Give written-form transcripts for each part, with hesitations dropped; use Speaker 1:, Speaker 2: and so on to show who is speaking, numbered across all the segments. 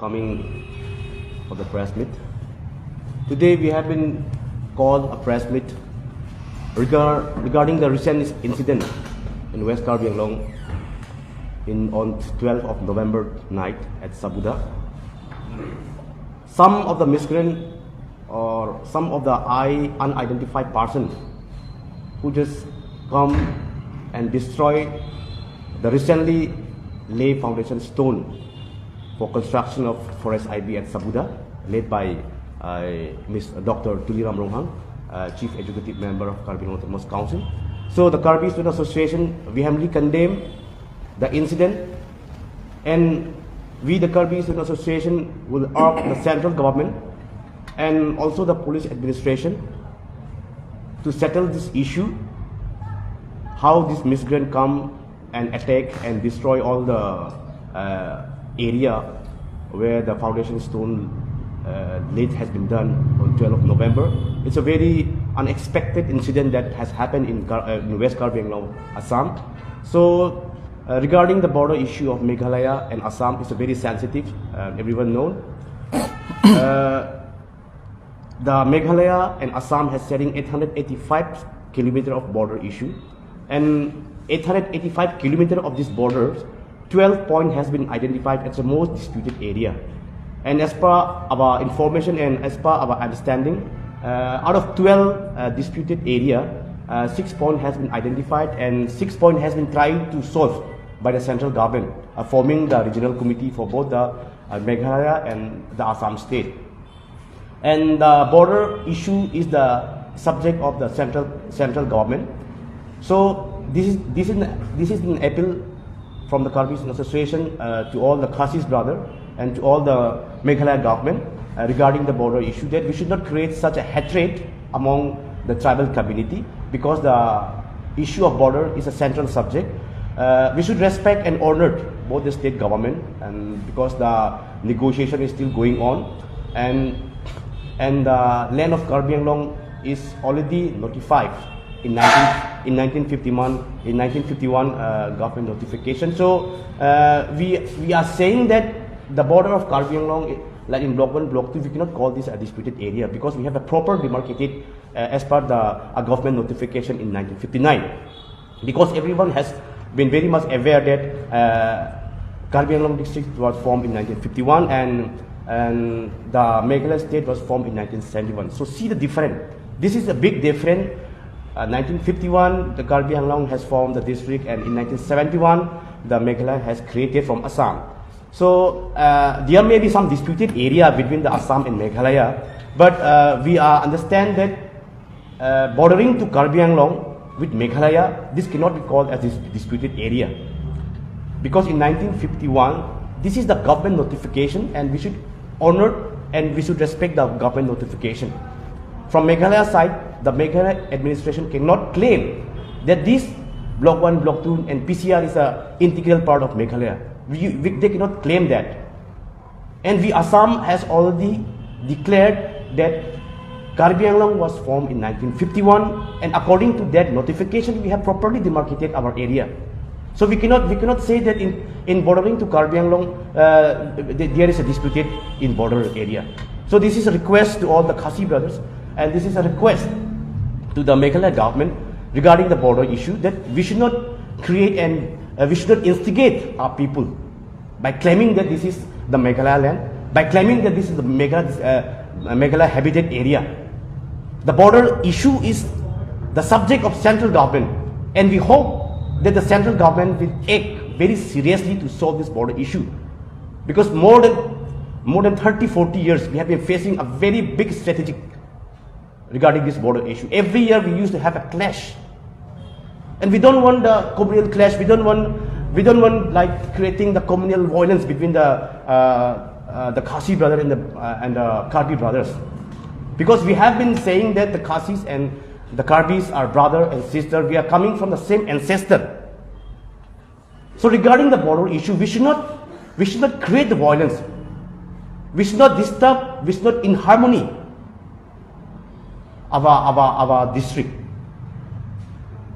Speaker 1: Coming for the press meet. Today we have been called a press meet regarding the recent incident in West Karbi Anglong on 12th of November night at Sabuda. Some of the miscreant or some of the unidentified person who just come and destroy the recently laid foundation stone for construction of Forest IB at Sabuda, led by Ms. Dr. Tuliram Ronghang, Chief Executive Member of Karbi Autonomous Council. So the Karbi Student Association vehemently condemn the incident, and we, the Karbi Student Association, will urge the central government and also the police administration to settle this issue, how this miscreant come and attack and destroy all the area where the foundation stone laid has been done on 12th of November. It's a very unexpected incident that has happened in West Karbi Anglong, Assam. So regarding the border issue of Meghalaya and Assam, it's a very sensitive, everyone knows. The Meghalaya and Assam has sharing 885 kilometers of border issue, and 885 kilometers of this border, 12 points has been identified as the most disputed area. And as per our information and as per our understanding, out of 12 disputed area, 6 points has been identified and 6 points has been tried to solve by the central government, forming the regional committee for both the Meghalaya and the Assam state. And the border issue is the subject of the central government. So this is an appeal from the Karbi Association to all the Khasis brothers and to all the Meghalaya government regarding the border issue, that we should not create such a hatred among the tribal community, because the issue of border is a central subject. We should respect and honor both the state government, and because the negotiation is still going on, and the land of Karbi Anglong is already notified in 1951 government notification. So we are saying that the border of Karbi Anglong, like in Block 1, Block 2, we cannot call this a disputed area, because we have a proper demarcated as per the government notification in 1959. Because everyone has been very much aware that Karbi Anglong district was formed in 1951 and the Meghalaya state was formed in 1971. So see the difference. This is a big difference. 1951, the Karbi Anglong has formed the district, and in 1971, the Meghalaya has created from Assam. So there may be some disputed area between the Assam and Meghalaya, but we understand that bordering to Karbi Anglong with Meghalaya, this cannot be called as this disputed area, because in 1951, this is the government notification, and we should honor and we should respect the government notification. From Meghalaya side, the Meghalaya administration cannot claim that this Block 1, Block 2 and PCR is an integral part of Meghalaya. They cannot claim that. And Assam has already declared that Karbi Anglong was formed in 1951, and according to that notification, we have properly demarcated our area. So we cannot say that in bordering to Karbi Anglong there is a disputed in border area. So this is a request to all the Khasi brothers, and this is a request to the Meghalaya government regarding the border issue, that we should not create and we should not instigate our people by claiming that this is the Meghalaya land, by claiming that this is the Meghalaya habitat area. The border issue is the subject of central government, and we hope that the central government will act very seriously to solve this border issue, because more than 30-40 years we have been facing a very big strategic regarding this border issue. Every year we used to have a clash, and we don't want the communal clash. We don't want like creating the communal violence between the Khasi brother and the Karbi brothers, because we have been saying that the Khasis and the Karbis are brother and sister. We are coming from the same ancestor. So regarding the border issue, we should not create the violence. We should not disturb. We should not inharmony our district.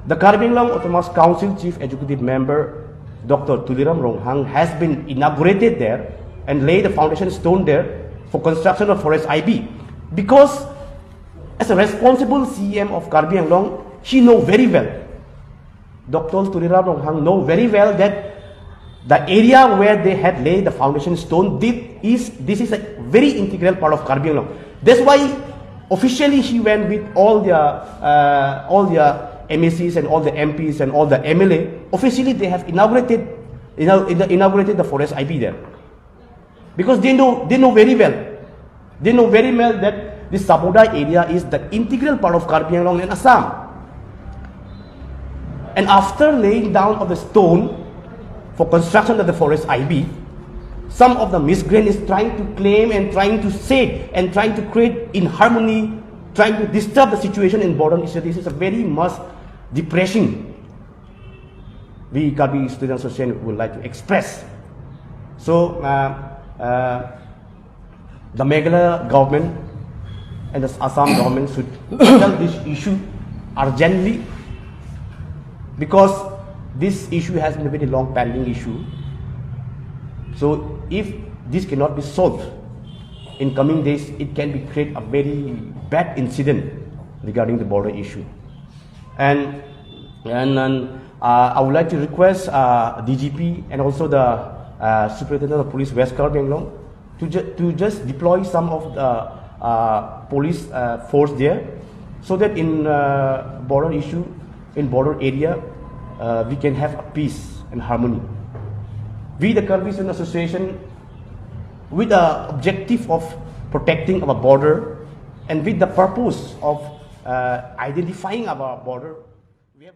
Speaker 1: The Karbi Anglong Autonomous Council Chief Executive Member Dr. Tuliram Ronghang has been inaugurated there and lay the foundation stone there for construction of forest IB. Because as a responsible CM of Karbi Anglong, she know very well, Dr. Turira Ronghang know very well that the area where they had laid the foundation stone, this is a very integral part of Karbi Anglong. That's why officially she went with all the MACs and all the MPs and all the MLA. Officially they have inaugurated the forest IB there. Because they know very well. They know very well that this Saboda area is the integral part of Karbi Anglong and Assam. And after laying down of the stone for construction of the forest IB, some of the miscreant is trying to claim and trying to say and trying to create inharmony, trying to disturb the situation in border issue. This is a very much depressing. We Karbi Student Association would like to express. So the Meghalaya government and the Assam government should handle this issue urgently, because this issue has been a very long pending issue. So if this cannot be solved in coming days, it can create a very bad incident regarding the border issue. And I would like to request DGP and also the Superintendent of Police West Karbi Anglong to just deploy some of the police force there, so that in border issue, in border area, we can have a peace and harmony. We, the Karbi Student Association, with the objective of protecting our border and with the purpose of identifying our border, we have